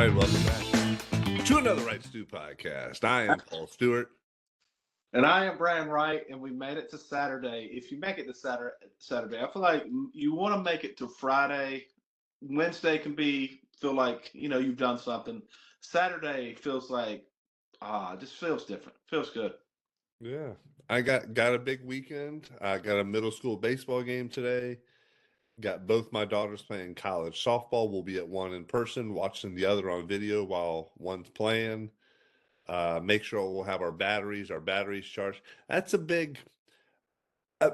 right, welcome back to another Wright Stew podcast. I am Paul Stewart. And I am Brian Wright, and we made it to Saturday. If you make it to Saturday, I feel like you want to make it to Friday. Wednesday can feel like, you've done something. Saturday feels like, it just feels different. Feels good. Yeah, I got a big weekend. I got a middle school baseball game today. Got both my daughters playing college softball. We'll be at one in person, watching the other on video while one's playing. Make sure we'll have our batteries charged. That's a big.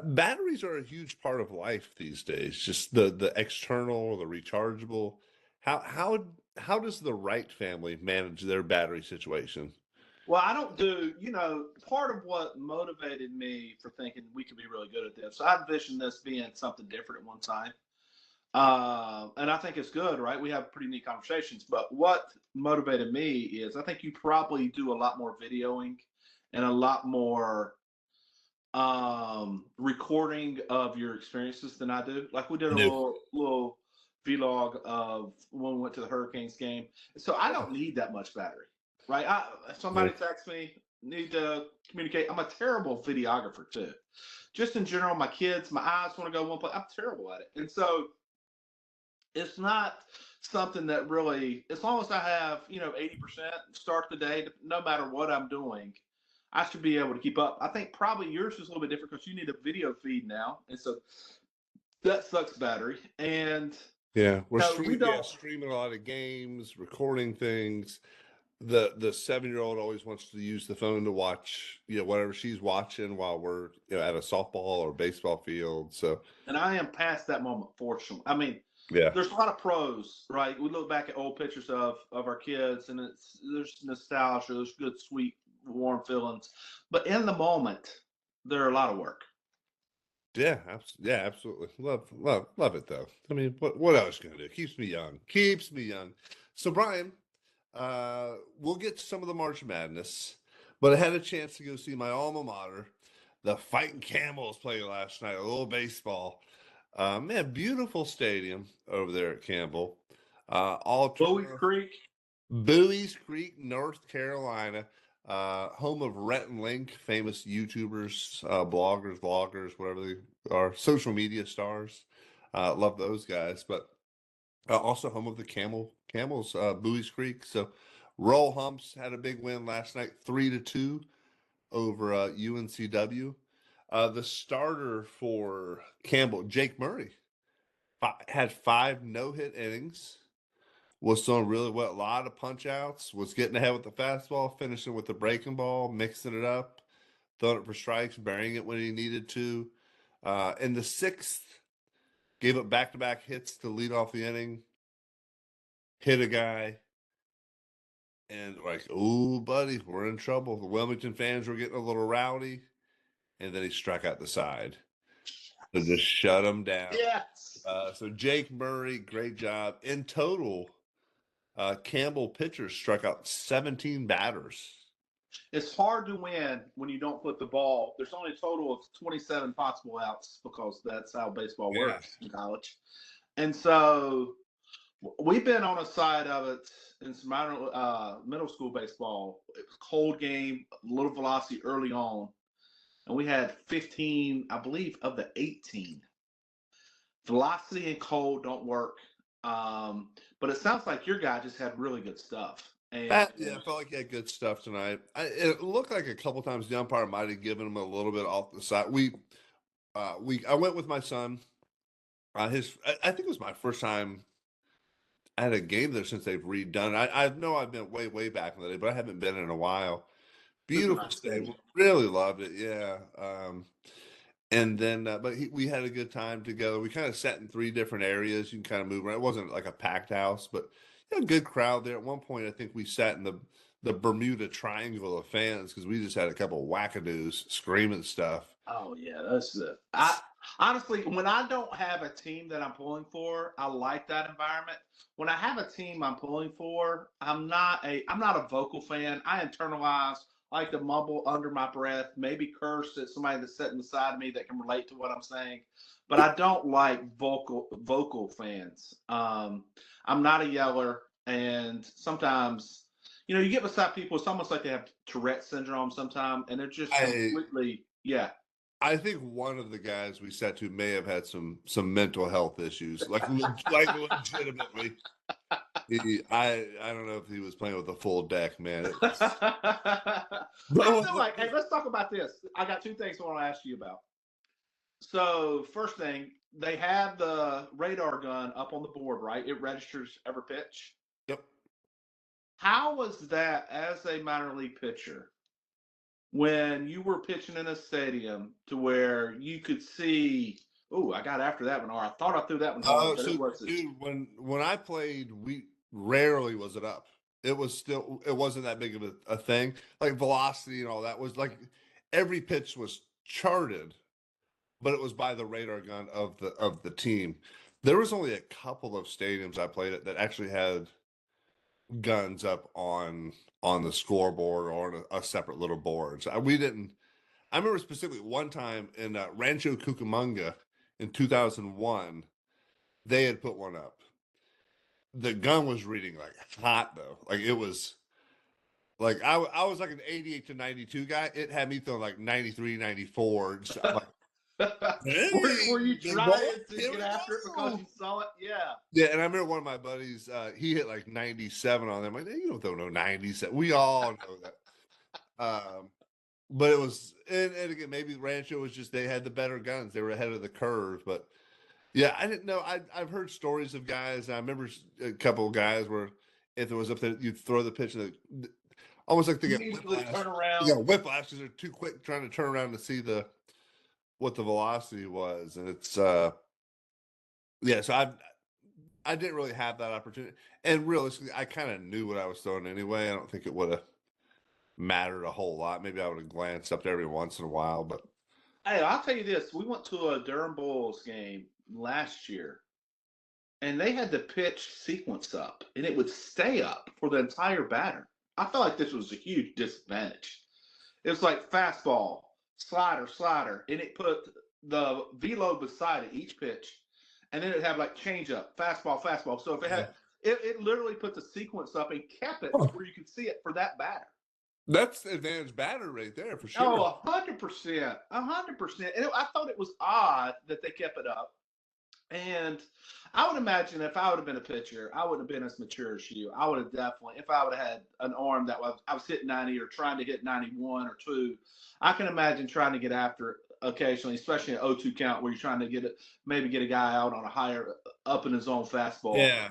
Batteries are a huge part of life these days. Just the external, the rechargeable. How does the Wright family manage their battery situation? Well, I don't do, part of what motivated me for thinking we could be really good at this. So I envisioned this being something different at one time. And I think it's good, right? We have pretty neat conversations. But what motivated me is I think you probably do a lot more videoing and a lot more recording of your experiences than I do. Like we did a little vlog of when we went to the Hurricanes game. So I don't need that much battery, right? If somebody texts me, need to communicate. I'm a terrible videographer too. Just in general, my kids, my eyes want to go one place. I'm terrible at it. And so it's not something that really, as long as I have, 80% start the day, no matter what I'm doing, I should be able to keep up. I think probably yours is a little bit different because you need a video feed now. And so that sucks battery. And we're streaming a lot of games, recording things. The 7-year-old always wants to use the phone to watch, whatever she's watching while we're at a softball or baseball field. So, and I am past that moment, fortunately. I mean, there's a lot of pros, right? We look back at old pictures of our kids, and there's nostalgia, there's good, sweet, warm feelings. But in the moment, they're a lot of work. Yeah, absolutely. Love it though. I mean, what else can I do? Keeps me young. So Brian, we'll get to some of the March Madness, but I had a chance to go see my alma mater, the Fighting Camels, play last night. A little baseball. Man, beautiful stadium over there at Campbell. Buies Creek, North Carolina. Home of Rhett and Link, famous YouTubers, bloggers, vloggers, whatever they are, social media stars. Love those guys. But also home of the Camels, Buies Creek. So Roll Humps had a big win last night, 3-2 over UNCW. The starter for Campbell, Jake Murray, had 5 no-hit innings. Was doing really well. A lot of punch outs. Was getting ahead with the fastball, finishing with the breaking ball, mixing it up, throwing it for strikes, burying it when he needed to. In the 6th, gave up back-to-back hits to lead off the inning. Hit a guy. And like, oh, buddy, we're in trouble. The Wilmington fans were getting a little rowdy. And then he struck out the side. So just shut him down. Yes. So Jake Murray, great job. In total, Campbell pitchers struck out 17 batters. It's hard to win when you don't put the ball. There's only a total of 27 possible outs because that's how baseball works in college. And so we've been on a side of it in some middle school baseball. It was a cold game, little velocity early on. And we had 15, I believe, of the 18. Velocity and cold don't work. But it sounds like your guy just had really good stuff. And I felt like he had good stuff tonight. It looked like a couple times the umpire might have given him a little bit off the side. I went with my son. I think it was my first time I had a game there since they've redone it. I know I've been way back in the day, but I haven't been in a while. Beautiful stadium. Really loved it. Yeah. And then, but we had a good time together. We kind of sat in 3 different areas. You can kind of move around. It wasn't like a packed house, but a good crowd there. At one point, I think we sat in the Bermuda Triangle of fans because we just had a couple of wackadoos screaming stuff. Oh yeah, that's it. Honestly, when I don't have a team that I'm pulling for, I like that environment. When I have a team I'm pulling for, I'm not a vocal fan. I internalize, like to mumble under my breath, maybe curse at somebody that's sitting beside me that can relate to what I'm saying. But I don't like vocal fans. I'm not a yeller. and sometimes, you get beside people. It's almost like they have Tourette syndrome sometimes, and they're just completely, yeah. I think one of the guys we sat to may have had some mental health issues, like legitimately. I don't know if he was playing with a full deck, man. I feel like, hey, let's talk about this. I got two things I want to ask you about. So first thing, they have the radar gun up on the board, right? It registers every pitch. Yep. How was that as a minor league pitcher when you were pitching in a stadium to where you could see, oh, I got after that one, or I thought I threw that one hard, but it wasn't. Dude, when I played, we rarely was it up. It wasn't that big of a thing. Like velocity and all that was like every pitch was charted, but it was by the radar gun of the team. There was only a couple of stadiums I played at that actually had guns up on the scoreboard or on a separate little board. So we didn't. I remember specifically one time in Rancho Cucamonga in 2001, they had put one up. The gun was reading like hot though. Like it was like I was like an 88 to 92 guy. It had me feeling like 93, 94. So I'm like, hey, were you trying to get after it because you saw it? Yeah. Yeah, and I remember one of my buddies, he hit like 97 on them. I'm like, you don't throw no 97. We all know that. But it was, and again, maybe Rancho was just, they had the better guns. They were ahead of the curve. But yeah, I didn't know. I've heard stories of guys. I remember a couple of guys where if it was up there, you'd throw the pitch and almost like they get whiplash. Turn around. Yeah, whiplash because they're too quick trying to turn around to see what the velocity was. And it's, yeah, so I didn't really have that opportunity. And realistically, I kind of knew what I was throwing anyway. I don't think it would have mattered a whole lot. Maybe I would have glanced up every once in a while, but hey, I'll tell you this. We went to a Durham Bulls game last year, and they had the pitch sequence up, and it would stay up for the entire batter. I felt like this was a huge disadvantage. It was like fastball, slider, and it put the velo beside it each pitch, and then it'd have like changeup, fastball. So if it had, it literally put the sequence up and kept it where you could see it for that batter. that's advantage batter right there for sure. Oh, 100%, 100%. And I thought it was odd that they kept it up. And I would imagine if I would have been a pitcher, I wouldn't have been as mature as you. I would have definitely, if I would have had an arm that I was hitting 90 or trying to hit 91 or 2, I can imagine trying to get after it occasionally, especially an 0-2 count where you're trying to maybe get a guy out on a higher up in his own fastball. Yeah.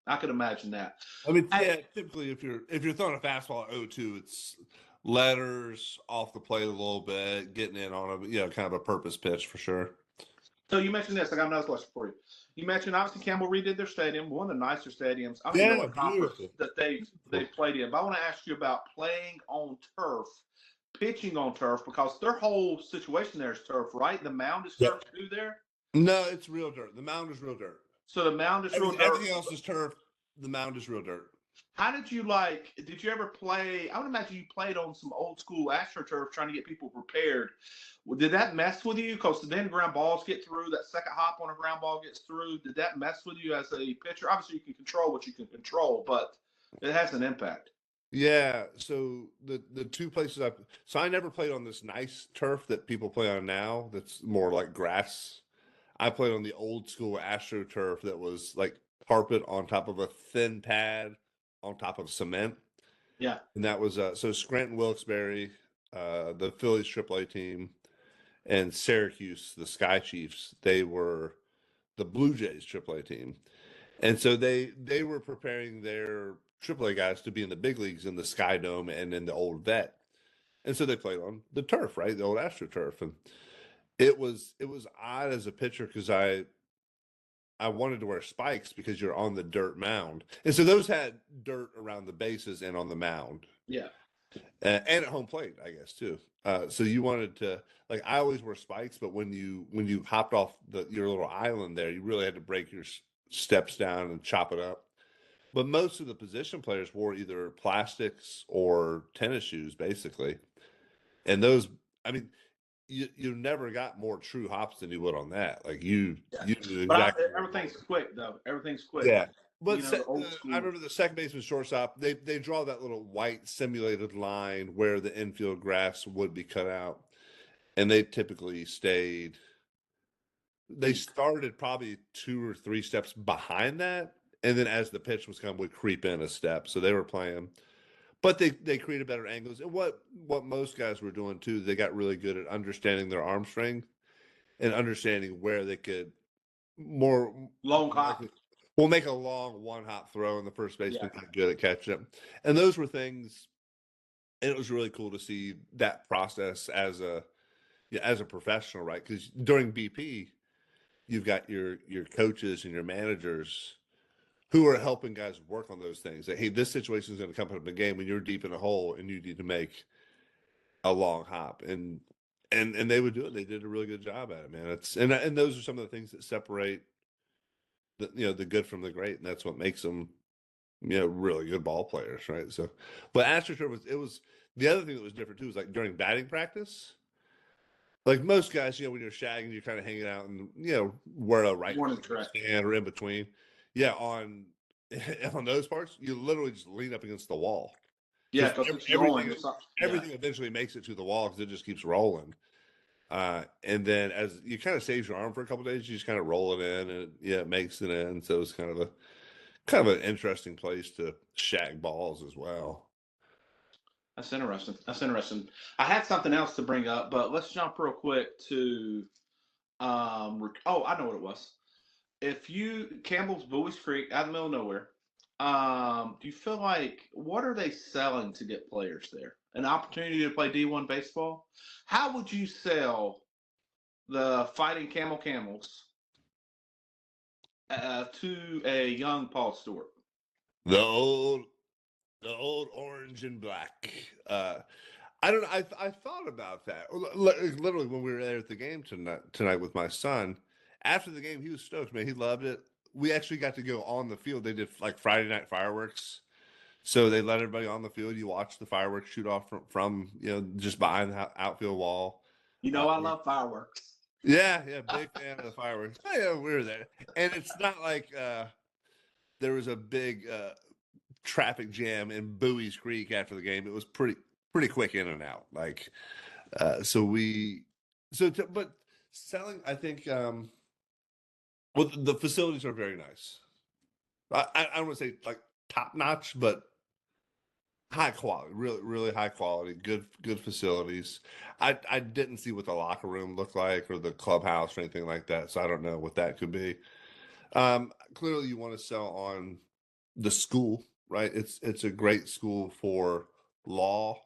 I could imagine that. I mean, yeah, typically if you're throwing a fastball at 0-2, it's letters off the plate a little bit, getting in on a kind of a purpose pitch for sure. So you mentioned this. I got another question for you. You mentioned obviously Campbell redid their stadium, one of the nicer stadiums. I don't know what conference that they played in, but I want to ask you about playing on turf, pitching on turf, because their whole situation there is turf, right? The mound is turf too there? No, it's real dirt. The mound is real dirt. So the mound is real dirt. Everything else is turf. The mound is real dirt. How did you did you ever play? I would imagine you played on some old school AstroTurf trying to get people prepared. Did that mess with you? Because then ground balls get through, that second hop on a ground ball gets through. Did that mess with you as a pitcher? Obviously, you can control what you can control, but it has an impact. Yeah. So the two places I never played on this nice turf that people play on now that's more like grass. I played on the old school AstroTurf that was like carpet on top of a thin pad on top of cement. Yeah. And that was so Scranton Wilkes-Barre, the Phillies AAA team, and Syracuse, the Sky Chiefs, they were the Blue Jays AAA team. And so they were preparing their AAA guys to be in the big leagues in the Sky Dome and in the old vet. And so they played on the turf, right? The old AstroTurf. And it was odd as a pitcher because I wanted to wear spikes because you're on the dirt mound. And so those had dirt around the bases and on the mound. Yeah. And at home plate, I guess, too. So you wanted to, like, I always wear spikes, but when you hopped off your little island there, you really had to break your steps down and chop it up. But most of the position players wore either plastics or tennis shoes, basically. And those, I mean, you never got more true hops than you would on that. Like you knew exactly. Everything's quick though. Everything's quick. Yeah. But the old I school. remember the second baseman, shortstop. They draw that little white simulated line where the infield grass would be cut out, and they typically stayed. They Deep. started probably 2 or 3 steps behind that, and then as the pitch was coming, would creep in a step. So they were playing, but they created better angles. And what most guys were doing too, they got really good at understanding their arm strength and understanding where they could more Long likely hop. will make a long one hop throw, and the first Yeah. baseman got good at catching it. And those were things. And it was really cool to see that process as a professional, right? Because during BP, you've got your coaches and your managers who are helping guys work on those things. That, hey, this situation is going to come up in the game when you're deep in a hole and you need to make a long hop, and they would do it. They did a really good job at it, man. And those are some of the things that separate the good from the great, and that's what makes them really good ball players, right? So, but AstroTurf was the other thing that was different too was like during batting practice. Like most guys, when you're shagging, you're kind of hanging out and where a right Morning track. stand or in between. Yeah, on on those parts, you literally just lean up against the wall. Yeah, because it's going. Everything eventually makes it to the wall because it just keeps rolling. And then as you kind of saves your arm for a couple of days, you just kind of roll it in, and it makes it in. So it's kind of an interesting place to shag balls as well. That's interesting. That's interesting. I had something else to bring up, but let's jump real quick to I know what it was. If you Campbell's Buies Creek out in the middle of nowhere, do you feel like what are they selling to get players there? An opportunity to play D1 baseball? How would you sell the Fighting Camels to a young Paul Stewart? The old orange and black. I don't know. I thought about that literally when we were there at the game tonight with my son. After the game, he was stoked, man. He loved it. We actually got to go on the field. They did like Friday night fireworks, so they let everybody on the field. You watch the fireworks shoot off from just behind the outfield wall. I love fireworks. Yeah, big fan of the fireworks. Oh, yeah, we were there, and it's not like there was a big traffic jam in Buies Creek after the game. It was pretty quick in and out. Like, but selling, I think, well, the facilities are very nice. I don't want to say like top notch, but high quality, really, really high quality, good facilities. I didn't see what the locker room looked like or the clubhouse or anything like that, so I don't know what that could be. Clearly, you want to sell on the school, right? It's a great school for law.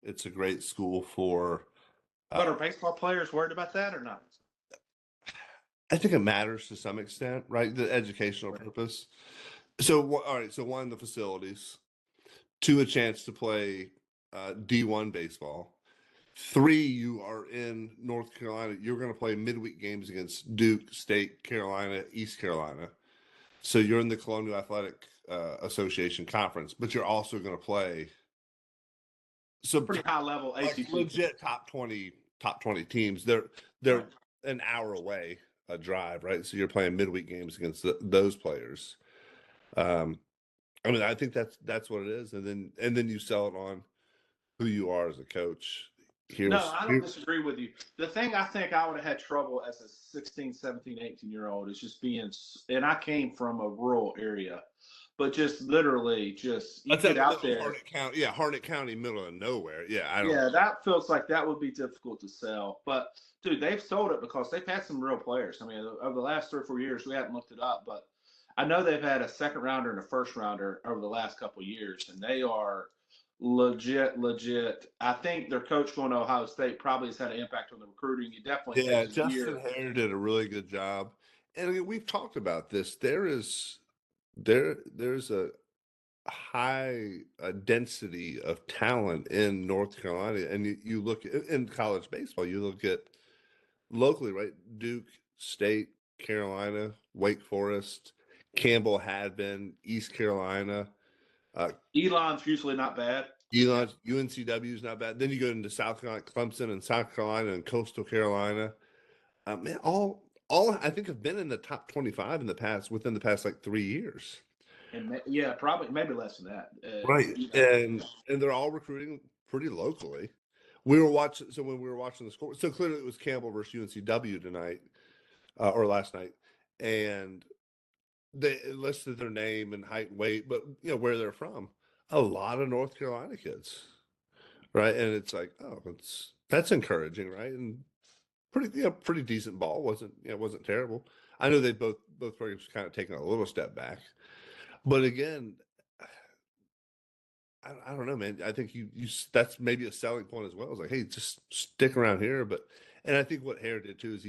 It's a great school for. But are baseball players worried about that or not? I think it matters to some extent, right? The educational purpose. So, all right. So, one, the facilities. Two, a chance to play D1 baseball. Three, you are in North Carolina. You're going to play midweek games against Duke, State, Carolina, East Carolina. So you're in the Colonial Athletic Association conference, but you're also going to play some pretty high level ACC, legit top 20 teams. They're right. an hour away, a drive, right? So you're playing midweek games against those players. I mean, I think that's what it is, and then you sell it on who you are as a coach. No, I don't disagree with you. The thing I think I would have had trouble as a 16, 17, 18-year-old is just being, and I came from a rural area, but just literally you get out there. Harnett County, middle of nowhere. Yeah, I don't. Yeah, that feels like that would be difficult to sell. But, dude, they've sold it because they've had some real players. I mean, over the last 3 or 4 years, we haven't looked it up, but I know they've had a second rounder and a first rounder over the last couple of years, and they are legit. I think their coach going to Ohio State probably has had an impact on the recruiting. It definitely takes a Justin year. Hare did a really good job, and I mean, we've talked about this. There's a high density of talent in North Carolina, and you look in college baseball. You look at locally, right? Duke, State, Carolina, Wake Forest, Campbell had been East Carolina. Elon's usually not bad. Elon, UNCW is not bad. Then you go into South Carolina, Clemson, and South Carolina, and Coastal Carolina. Man, all I think have been in the top 25 within the past like 3 years. And yeah, probably maybe less than that. Right. You know, And they're all recruiting pretty locally. We were watching, so when we were watching the score, so clearly it was Campbell versus UNCW tonight, or last night, and they listed their name and height and weight, but where they're from. A lot of North Carolina kids, right? And it's like, oh, that's encouraging, right? And pretty decent ball. Wasn't terrible. I know they both programs kind of taken a little step back, but again, I don't know, man. I think you that's maybe a selling point as well. It's like, hey, just stick around here. But and I think what Hare did too is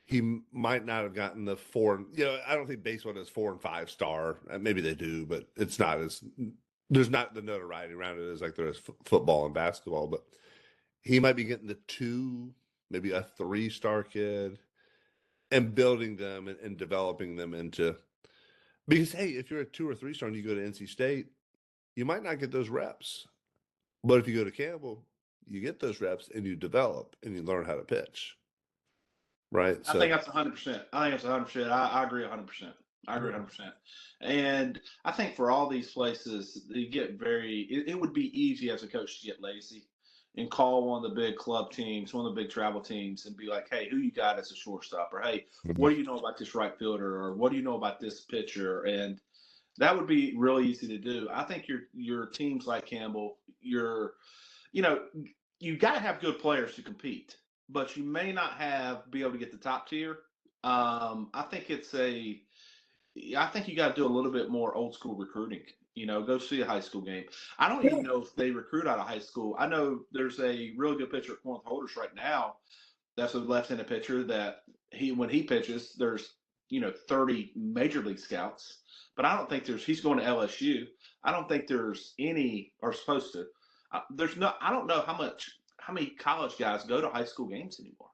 he might not have gotten the four. I don't think baseball does 4 and 5 star. Maybe they do, but it's not as there's not the notoriety around it as like there is football and basketball. But he might be getting the 2, maybe a 3-star kid, and building them and developing them into. Because hey, if you're a 2 or 3-star and you go to NC State, you might not get those reps. But if you go to Campbell, you get those reps and you develop and you learn how to pitch. Right. I So think that's 100%. I think that's 100%. I agree 100%. I agree 100%. And I think for all these places, they get it would be easy as a coach to get lazy and call one of the big club teams, one of the big travel teams, and be like, hey, who you got as a shortstop? Or hey, what do you know about this right fielder? Or what do you know about this pitcher? And that would be really easy to do. I think your teams like Campbell, you know, you got to have good players to compete, but you may not be able to get the top tier. I think I think you got to do a little bit more old school recruiting. Go see a high school game. I don't even know if they recruit out of high school. I know there's a really good pitcher at Corinth Holders right now. That's a left-handed pitcher that when he pitches, there's 30 major league scouts. But I don't think he's going to LSU. I don't think there's any or supposed to. I don't know how many college guys go to high school games anymore.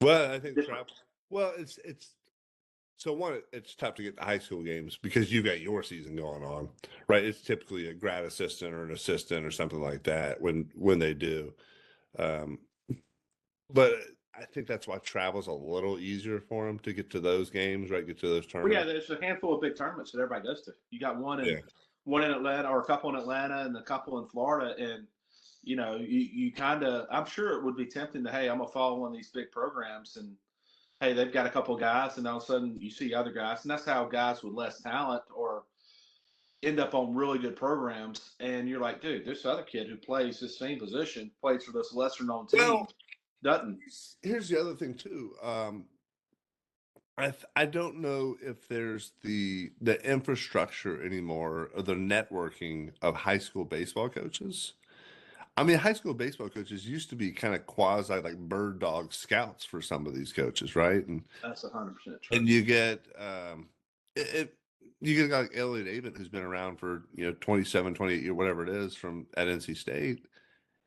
well, I think travel. Well, it's so one. It's tough to get to high school games because you've got your season going on, right? It's typically a grad assistant or an assistant or something like that when they do. Um, but I think that's why travel's a little easier for them to get to those games, right? Get to those Well, yeah, tournaments. there's a handful of big tournaments that everybody goes to. You got Yeah. one in Atlanta, or a couple in Atlanta, and a couple in Florida, and you kind of. I'm sure it would be tempting to, hey, I'm gonna follow one of these big programs, and hey, they've got a couple of guys, and all of a sudden you see other guys, and that's how guys with less talent or end up on really good programs, and you're like, dude, this other kid who plays this same position, plays for this lesser known team, Well, doesn't. here's the other thing too. I don't know if there's the infrastructure anymore or the networking of high school baseball coaches. I mean, high school baseball coaches used to be kind of quasi like bird dog scouts for some of these coaches, right? That's 100% true. And you get you get a guy like Elliot Avent who's been around for 27, 28 years, whatever it is, from at NC State.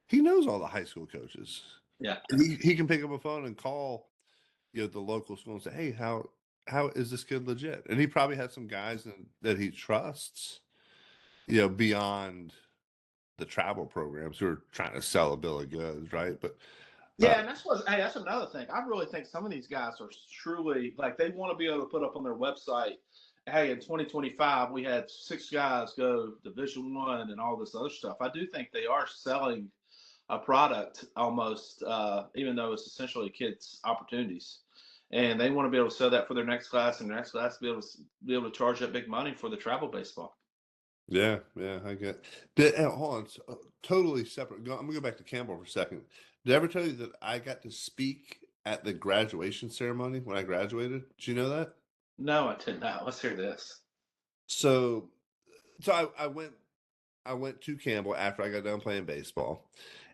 He knows all the high school coaches. Yeah. And he can pick up a phone and call the local school and say, hey, how is this kid legit? And he probably has some guys that he trusts, beyond the travel programs who are trying to sell a bill of goods, right? But Yeah, and that's another thing. I really think some of these guys are truly like they want to be able to put up on their website, hey, in 2025 we had 6 guys go Division 1 and all this other stuff. I do think they are selling a product almost, even though it's essentially kids' opportunities, and they want to be able to sell that for their next class, and their next class be able to charge that big money for the travel baseball. yeah, I get. Hold on, totally separate. I'm gonna go back to Campbell for a second. Did I ever tell you that I got to speak at the graduation ceremony when I graduated? Did you know that? No, I did not. Let's hear this. So, I went to Campbell after I got done playing baseball,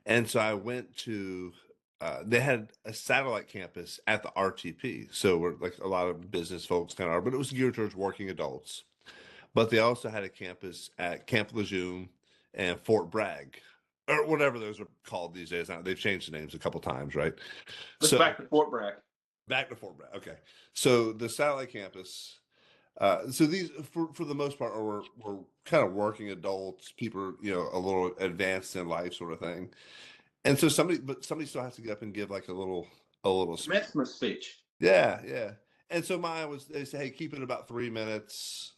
and so I went to. They had a satellite campus at the RTP, so we're like a lot of business folks kind of are, but it was geared towards working adults. But they also had a campus at Camp Lejeune and Fort Bragg, or whatever those are called these days. Now they've changed the names a couple times, right? Let's So back to Fort Bragg. back to Fort Bragg. Okay, so the satellite campus. So these, for the most part, were kind of working adults, people, a little advanced in life, sort of thing. And so somebody still has to get up and give like a little speech. Commencement speech. Yeah, yeah. And so mine was, they say, hey, keep it about 3 minutes,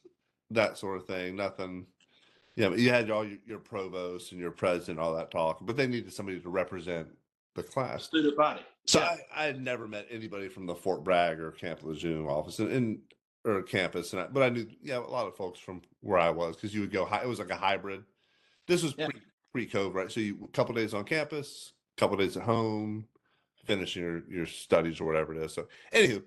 that sort of thing. Nothing. Yeah, you had all your provost and your president, all that talk, but they needed somebody to represent the class. Student body. So Yeah. I had never met anybody from the Fort Bragg or Camp Lejeune office or campus, but I knew a lot of folks from where I was because you would go. It was like a hybrid. This was Yeah. pre-COVID, right? So a couple days on campus, a couple days at home, finishing your studies or whatever it is. So anywho,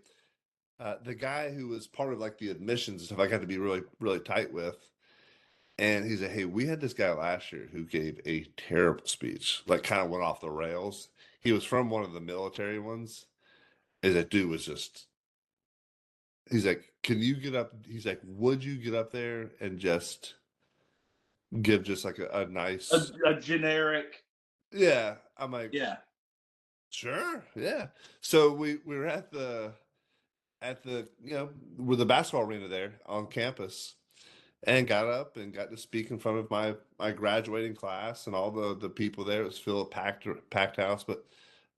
the guy who was part of like the admissions and stuff, I got to be really really tight with. And he said, hey, we had this guy last year who gave a terrible speech, like kind of went off the rails. He was from one of the military ones. And that dude was just, he's like, can you get up? He's like, would you get up there and just give just like a nice, A generic. yeah. I'm like, Yeah. sure. Yeah. So we were at the, with the basketball arena there on campus and got up and got to speak in front of my graduating class and all the people there. It was filled, packed house. But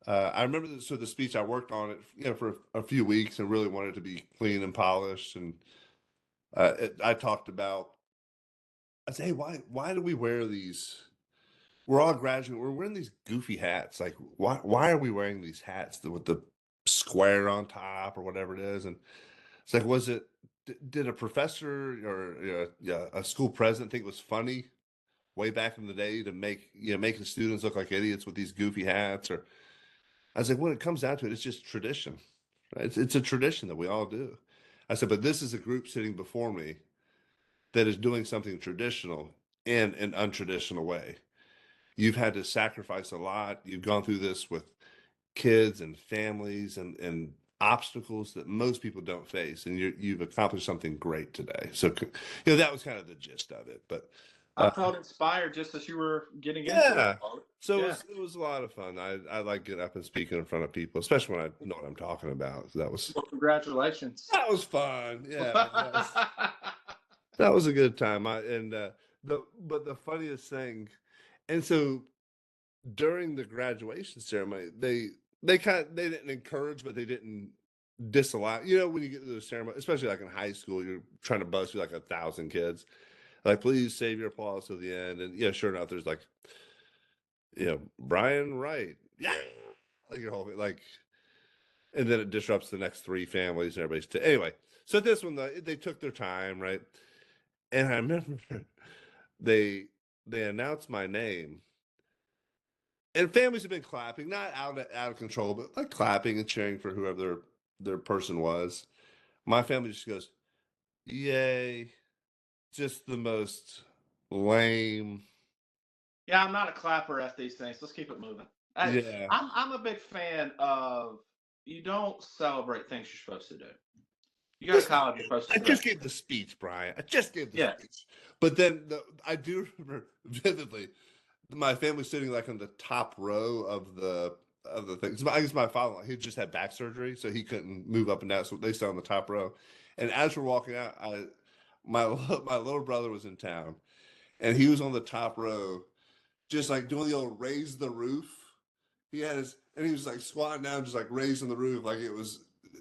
I remember the speech, I worked on it, for a few weeks and really wanted it to be clean and polished. And I talked about, I said, hey, why do we wear these? We're all graduate. We're wearing these goofy hats. Like, why are we wearing these hats with the square on top or whatever it is? And it's like, did a professor or a school president think it was funny way back in the day to making students look like idiots with these goofy hats? Or I was like, when it comes down to it, it's just tradition. Right? It's a tradition that we all do. I said, but this is a group sitting before me that is doing something traditional in an untraditional way. You've had to sacrifice a lot. You've gone through this with kids and families and obstacles that most people don't face, and you've accomplished something great today. So that was kind of the gist of it. But I felt inspired just as you were getting into yeah, it. so Yeah. it was a lot of fun. I like getting up and speaking in front of people, especially when I know what I'm talking about. So Well, congratulations. that was fun. Yeah, man, that was a good time. But the funniest thing, and so during the graduation ceremony, they didn't encourage, but they didn't disallow. When you get to the ceremony, especially like in high school, you're trying to buzz through like 1,000 kids. Like, please save your applause to the end. And sure enough, there's like, Brian Wright, yeah, like your whole like, and then it disrupts the next three families and everybody's. Anyway, so this one they took their time, right? And I remember they announced my name. And families have been clapping, not out of control, but like clapping and cheering for whoever their person was. My family just goes, "Yay!" Just the most lame. Yeah, I'm not a clapper at these things. Let's keep it moving. Yeah, I'm a big fan of you don't celebrate things you're supposed to do. You got to call it you're supposed I to just do. gave the speech, Brian. I just gave the Yeah. speech. But then I do remember vividly my family sitting like on the top row of the things. I guess my father, he just had back surgery, so he couldn't move up and down. So they sat on the top row. And as we're walking out, my little brother was in town, and he was on the top row, just like doing the old raise the roof. He had and he was like squatting down, just like raising the roof, like it was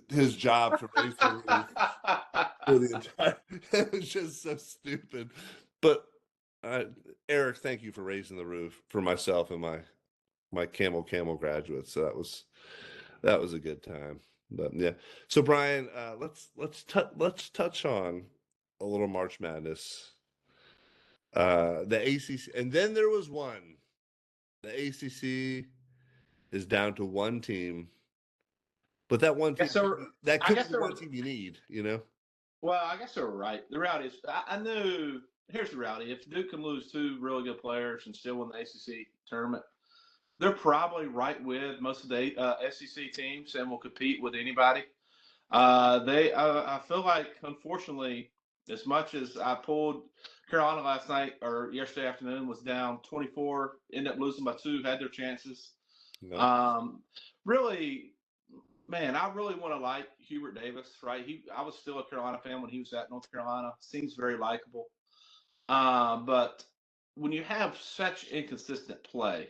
his job to raise the roof for the entire. It was just so stupid. But Eric, thank you for raising the roof for myself and my camel graduates. So that was a good time. But yeah. So Brian, let's touch on a little March Madness. The ACC, and then there was one. The ACC is down to one team, but that one team that I could be guess the one team you need. Well, I guess they're right. The reality is, I knew. Here's the reality: if Duke can lose two really good players and still win the ACC tournament, they're probably right with most of the SEC teams and will compete with anybody. I feel like, unfortunately, as much as I pulled Carolina last night or yesterday afternoon, was down 24, ended up losing by 2, had their chances. No. Really, man, I really want to like Hubert Davis, right? I was still a Carolina fan when he was at North Carolina. Seems very likable. But when you have such inconsistent play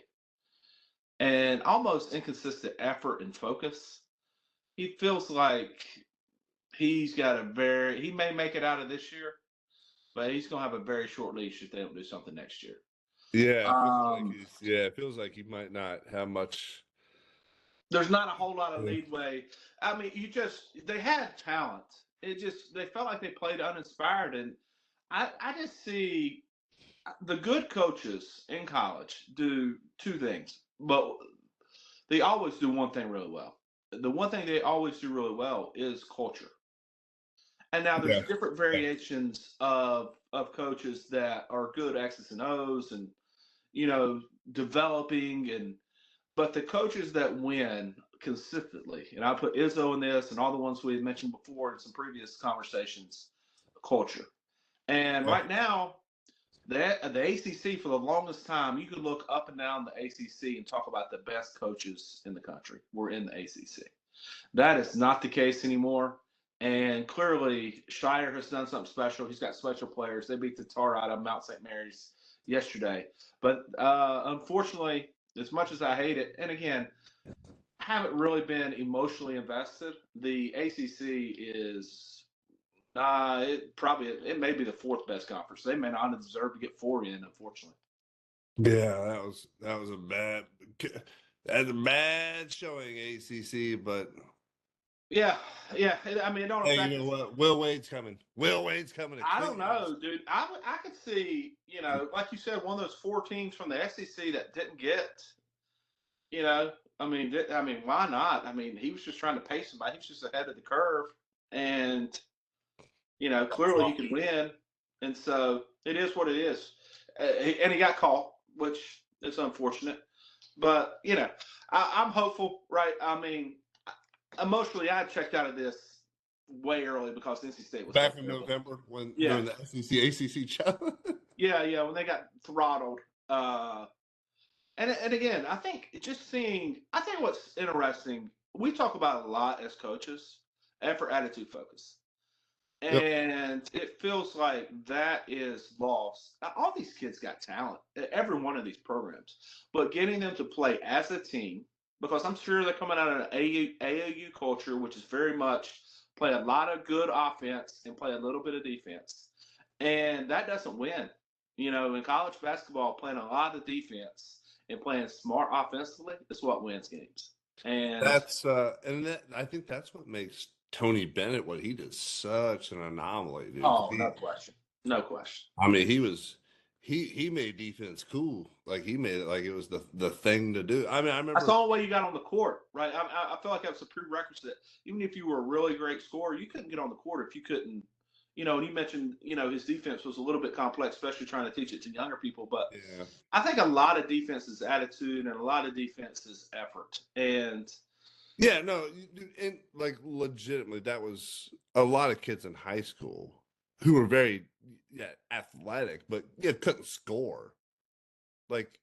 and almost inconsistent effort and focus, he feels like he may make it out of this year, but he's going to have a very short leash if they don't do something next year. Yeah, it feels like he might not have much. There's not a whole lot of leadway. I mean, they had talent. They felt like they played uninspired, and I just see the good coaches in college do two things, but they always do one thing really well. The one thing they always do really well is culture. And now there's different variations of coaches that are good X's and O's and developing but the coaches that win consistently, and I put Izzo in this and all the ones we had mentioned before in some previous conversations, culture. And right now, the ACC for the longest time, you could look up and down the ACC and talk about the best coaches in the country were in the ACC. That is not the case anymore. And clearly, Shire has done something special. He's got special players. They beat the tar out of Mount St. Mary's yesterday. But unfortunately, as much as I hate it, and again, I haven't really been emotionally invested. The ACC is it may be the fourth best conference. They may not deserve to get 4 in, unfortunately. Yeah, that was a bad showing, ACC, but yeah. I mean, it don't affect. You know what? Will Wade's coming. I don't know, dude. I could see, like you said, one of those 4 teams from the SEC that didn't get, I mean, why not? I mean, he was just trying to pay somebody. He was just ahead of the curve, and clearly he could win. And so it is what it is. And he got caught, which is unfortunate. But I'm hopeful, right? I mean, emotionally, I checked out of this way early because NC State was back in November during the SEC ACC challenge. Yeah, when they got throttled. And again, I think what's interesting, we talk about a lot as coaches, effort, attitude, focus. And it feels like that is lost. All these kids got talent, every one of these programs, but getting them to play as a team, because I'm sure they're coming out of an AAU culture, which is very much play a lot of good offense and play a little bit of defense. And that doesn't win. In college basketball, playing a lot of defense and playing smart offensively is what wins games. And I think that's what makes Tony Bennett what he did such an anomaly, dude. Oh, no question. I mean, he made defense cool. Like he made it like it was the thing to do. I mean, I remember that's the only way you got on the court, right? I feel like that was a prerequisite. Even if you were a really great scorer, you couldn't get on the court if you couldn't. And you mentioned, his defense was a little bit complex, especially trying to teach it to younger people. But I think a lot of defense is attitude and a lot of defense is effort. And yeah, no, and like legitimately, that was a lot of kids in high school who were very athletic, but couldn't score. Like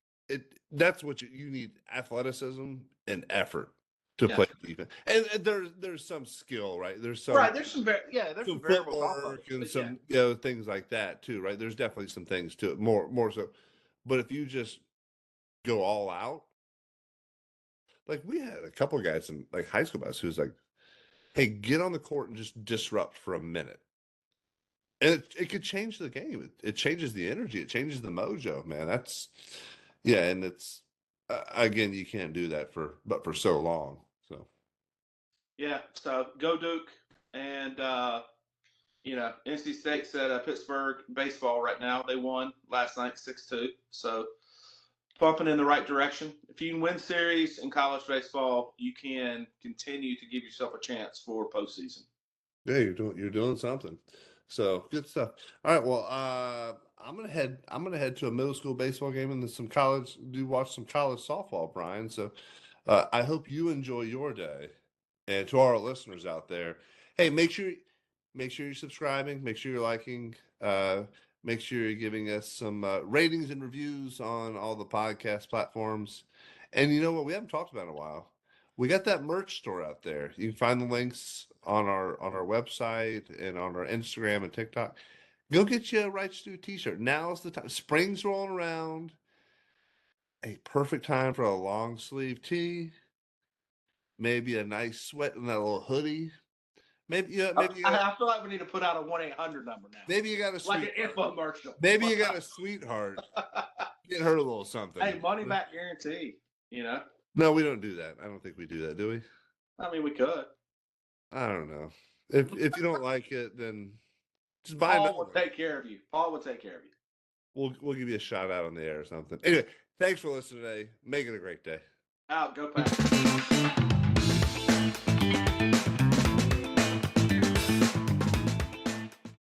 that's what you need: athleticism and effort to play defense. And there's some skill, right? There's some some variable footwork and some things like that too, right? There's definitely some things to it, more so. But if you just go all out, like we had a couple of guys in like high school guys who's like, "Hey, get on the court and just disrupt for a minute." And it could change the game. It changes the energy. It changes the mojo, man. And it's again, you can't do that for so long. So so go Duke, and NC State's at Pittsburgh baseball right now. They won last night 6-2, so pumping in the right direction. If you can win series in college baseball, you can continue to give yourself a chance for postseason. Yeah, you're doing something. So good stuff. All right, well, I'm gonna head to a middle school baseball game and then watch some college softball, Brian. So I hope you enjoy your day. And to our listeners out there, hey, make sure you're subscribing, make sure you're liking, make sure you're giving us some ratings and reviews on all the podcast platforms. And you know what we haven't talked about in a while? We got that merch store out there. You can find the links on our website and on our Instagram and TikTok. Go get you a Wright Stew t-shirt. Now's the time. Spring's rolling around. A perfect time for a long sleeve tee. Maybe a nice sweat in that little hoodie. Maybe maybe you got, I feel like we need to put out a 1-800 number now. maybe you got a like an sweetheart. infomercial. Maybe you got a sweetheart. Get her a little something. Hey, money back guarantee. No, we don't do that. I don't think we do that, do we? I mean, we could. I don't know. If you don't like it, then just buy Paul another will one. take care of you. Paul will take care of you. We'll give you a shout out on the air or something. Anyway, thanks for listening today. Make it a great day. Out. Go Packers.